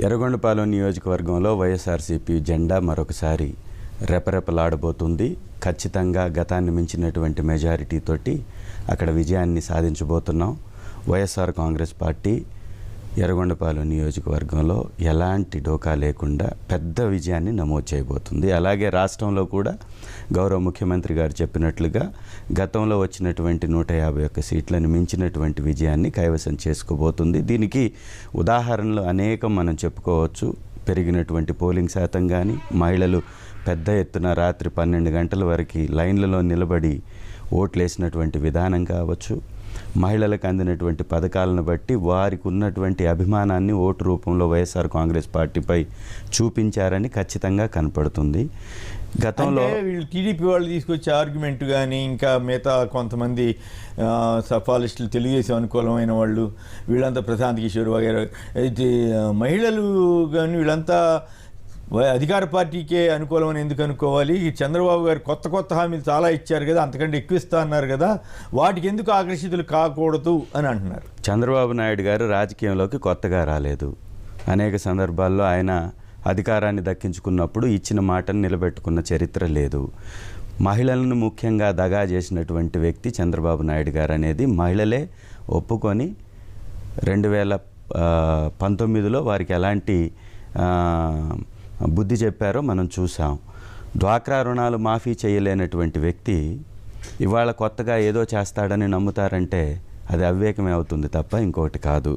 ఎర్రగొండపాలెం నియోజకవర్గంలో వైఎస్ఆర్సీపీ జెండా మరొకసారి రెపరెపలాడబోతుంది. ఖచ్చితంగా గతాన్ని మించినటువంటి మెజారిటీతోటి అక్కడ విజయాన్ని సాధించబోతున్నాం. వైఎస్ఆర్ కాంగ్రెస్ పార్టీ ఎర్రగొండపాలెం నియోజకవర్గంలో ఎలాంటి డోకా లేకుండా పెద్ద విజయాన్ని నమోదు చేయబోతుంది. అలాగే రాష్ట్రంలో కూడా గౌరవ ముఖ్యమంత్రి గారు చెప్పినట్లుగా గతంలో వచ్చినటువంటి 151 సీట్లను మించినటువంటి విజయాన్ని కైవసం చేసుకోబోతుంది. దీనికి ఉదాహరణలు అనేకం మనం చెప్పుకోవచ్చు. పెరిగినటువంటి పోలింగ్ శాతం కానీ, మహిళలు పెద్ద ఎత్తున రాత్రి 12 గంటల వరకు లైన్లలో నిలబడి ఓట్లేసినటువంటి విధానం కావచ్చు, మహిళలకు అందినటువంటి పథకాలను బట్టి వారికి ఉన్నటువంటి అభిమానాన్ని ఓటు రూపంలో వైఎస్ఆర్ కాంగ్రెస్ పార్టీపై చూపించారని ఖచ్చితంగా కనపడుతుంది. గతంలో వీళ్ళు టీడీపీ వాళ్ళు తీసుకొచ్చే ఆర్గ్యుమెంట్ కానీ, ఇంకా మిగతా కొంతమంది సఫాలిస్టులు, తెలుగుదేశం అనుకూలమైన వాళ్ళు, వీళ్ళంతా ప్రశాంత్ కిషోర్ వగైరా అయితే మహిళలు కానీ వీళ్ళంతా అధికార పార్టీకే అనుకూలమని ఎందుకు అనుకోవాలి? చంద్రబాబు గారు కొత్త హామీలు చాలా ఇచ్చారు కదా, అంతకంటే ఎక్కువ ఇస్తా అన్నారు కదా, వాటికి ఎందుకు ఆకర్షితులు కాకూడదు అని అంటున్నారు. చంద్రబాబు నాయుడు గారు రాజకీయంలోకి కొత్తగా రాలేదు. అనేక సందర్భాల్లో ఆయన అధికారాన్ని దక్కించుకున్నప్పుడు ఇచ్చిన మాటను నిలబెట్టుకున్న చరిత్ర లేదు. మహిళలను ముఖ్యంగా దగా చేసినటువంటి వ్యక్తి చంద్రబాబు నాయుడు గారు అనేది మహిళలే ఒప్పుకొని 2019లో వారికి ఎలాంటి బుద్ధి చెప్పారో మనం చూసాం. డ్వాక్రా రుణాలు మాఫీ చేయలేనటువంటి వ్యక్తి ఇవాళ కొత్తగా ఏదో చేస్తాడని నమ్ముతారంటే అది అవివేకమే అవుతుంది తప్ప ఇంకొకటి కాదు.